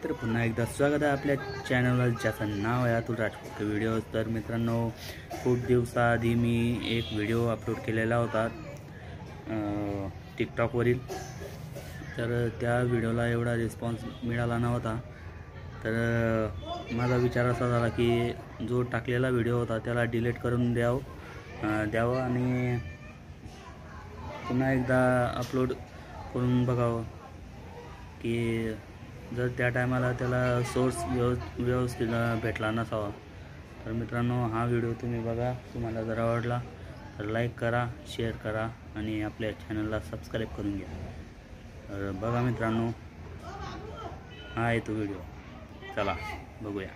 तर पुन्हा एकदा स्वागत आहे आपल्या चॅनलवर, ज्याचं नाव आहे अतुल राजपूत व्हिडिओ। तर मित्रांनो, खूप दिवसाआधी मी एक व्हिडिओ अपलोड केलेला होता टिकटॉकवरील। तर त्या व्हिडिओला एवढा रिस्पॉन्स मिळाला नव्हता। तर माझा विचार असा झाला की जो टाकलेला व्हिडिओ होता त्याला डिलीट करून द्यावं आणि पुन्हा एकदा अपलोड करून बघावं की जर त्या टायमाला त्याला सोर्स व्यवस्थित भेटला नसावा। तर मित्रांनो, हा व्हिडिओ तुम्ही बघा, तुम्हाला जर आवडला तर लाईक करा, शेअर करा आणि आपल्या चॅनलला सबस्क्राईब करून घ्या। तर बघा मित्रांनो, हा आहे तो व्हिडिओ, चला बघूया।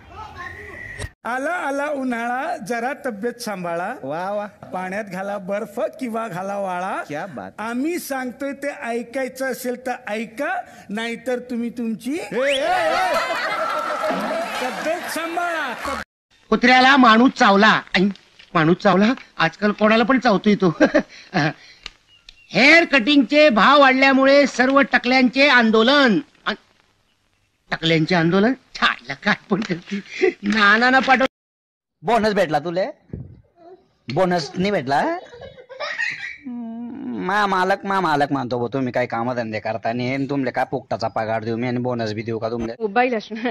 आला आला उन्हाळा, जरा तब्येत सांभाळा। वा वा, पाण्यात घाला बर्फ किंवा घाला वाळा। क्या बात। आम्ही सांगतोय ते ऐकायचं असेल तर ऐका, नाहीतर तुम्ही तुमची तब्येत सांभाळा। कुत्र्याला माणूस चावला, माणूस चावला, आजकाल कोणाला पण चावतोय तो। हेअर कटिंगचे भाव वाढल्यामुळे सर्व टकल्यांचे आंदोलन। टकल्यांचे आंदोलन छाडला, काय पण करते। नाना पाठव। बोनस भेटला तुले? बोनस नाही भेटला? मालक मानतो भाऊ, तुम्ही काही कामधंदे करता नाही, तुमले काय फुकटाचा पगार देऊ मी आणि बोनस बी देऊ का तुमले? मोबाईल असणार।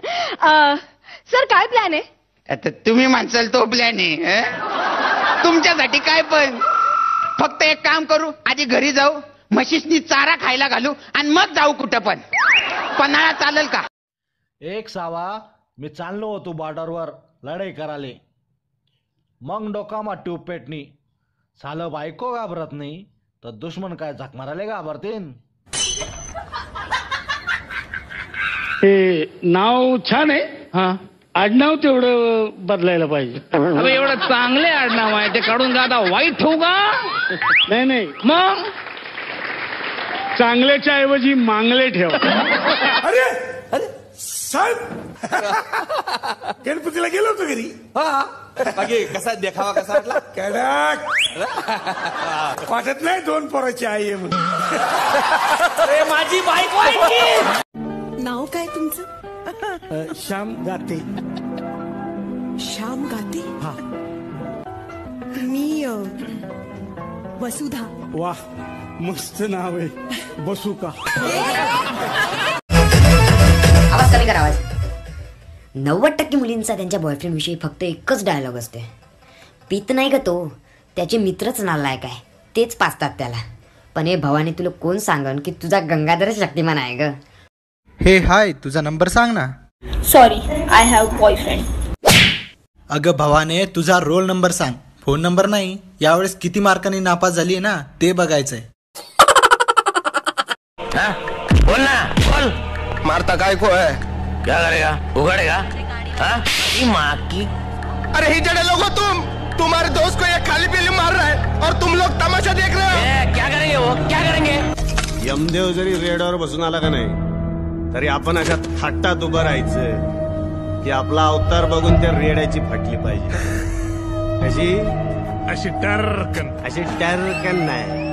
सर काय प्लॅन आहे? आता तुम्ही म्हणसाल तो प्लॅन आहे तुमच्यासाठी काय पण। फक्त एक काम करू, आधी घरी जाऊ, म्हशीसनी चारा खायला घालू आणि मग जाऊ कुठं पण। पन्हाळा चालेल का? एक सावा मी चाललो होतो बॉर्डरवर लढाई कराले, मग डोकामा ट्यूब पेटणी सालं बायको घाबरत नाही तर दुश्मन काय झक मारायला घाबरतीन। हे नाव छान आहे, हा आडनाव तेवढं बदलायला पाहिजे। अबे एवढं चांगले आडनाव आहे ते काढून जाता वाईट ठेवू का? नाही मग चांगल्याच्या ऐवजी मांगले ठेव। अरे अरे साहेब, गणपतीला गेलो होतो घरी। बाकी कसा देखावा कसा वाटला? कडक वाटत नाही दोन पोराची आई आहे म्हणून। अरे माझी बायको आहे की? नाव काय तुमचं? श्याम गाते। श्याम गाते? हा। मी वसुधा। वाह, मस्त नाव आहे, बसू का? आवाज कमी करा, आवाज। 90% मुलींचा त्यांच्या बॉयफ्रेंड विषयी फक्त एकच डायलॉग असते, पीत नाही ग तो, त्याचे मित्रच नालायक आहे, तेच पाचतात त्याला। पण हे भवानी, तुला कोण सांगन की तुझा गंगाधरच शक्तिमान आहे ग? हे हाय, तुझा नंबर सांग ना। Sorry, I have boyfriend. अगं भवाने, तुझा रोल नंबर सांग, फोन नंबर नाही। यावेळेस किती मार्कांनी नापास झाली ना ते बघायचंय। बोल ना, बोल। मारता काय को है? क्या करेगा, उगड़ेगा? माँ की। अरे ही जड़े लोगो, तुम्हारे दोस्त को ये खाली पीली मार रहा है और तुम लोग तमाशा देख रहे हो। क्या करेंगे वो, क्या करेंगे? यमदेव जरी रेडावर बसून आला का नाही तरी आपण अशा थाटात उभं राहायचं की आपला अवतार बघून त्या रेड्याची फाटली पाहिजे। अशी टर्कन नाही।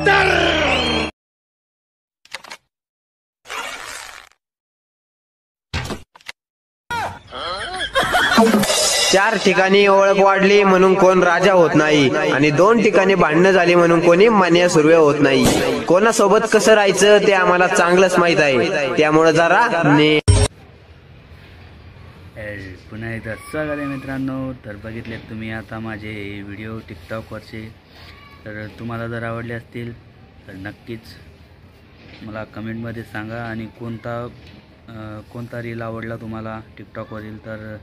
चार ठिकाणी ओळख वाढली म्हणून कोण राजा होत नाही आणि 2 ठिकाणी भांडणं झाली म्हणून कोणी मान्य सुरवे होत नाही। कोणासोबत कसं राहायचं ते आम्हाला चांगलंच माहित आहे, त्यामुळे जरा पुन्हा एकदा स्वागत आहे मित्रांनो। तर बघितले तुम्ही आता माझे व्हिडिओ टिकटॉकवरचे, तर तुम्हाला जर आवडले असतील तर नक्कीच मला कमेंटमध्ये सांगा आणि कोणता रील आवडला तुम्हाला टिकटॉकवरील तर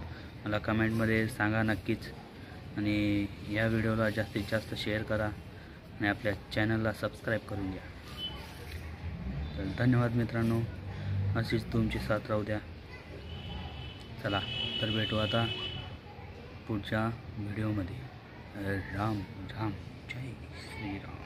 मला कमेंटमध्ये सांगा नक्कीच। आणि या व्हिडिओला जास्तीत जास्त शेअर करा आणि आपल्या चॅनलला सबस्क्राईब करून घ्या। तर धन्यवाद मित्रांनो, अशीच तुमची साथ राहू द्या। चला तर भेटू आता पुढच्या व्हिडिओमध्ये। राम राम, जय श्रीराम।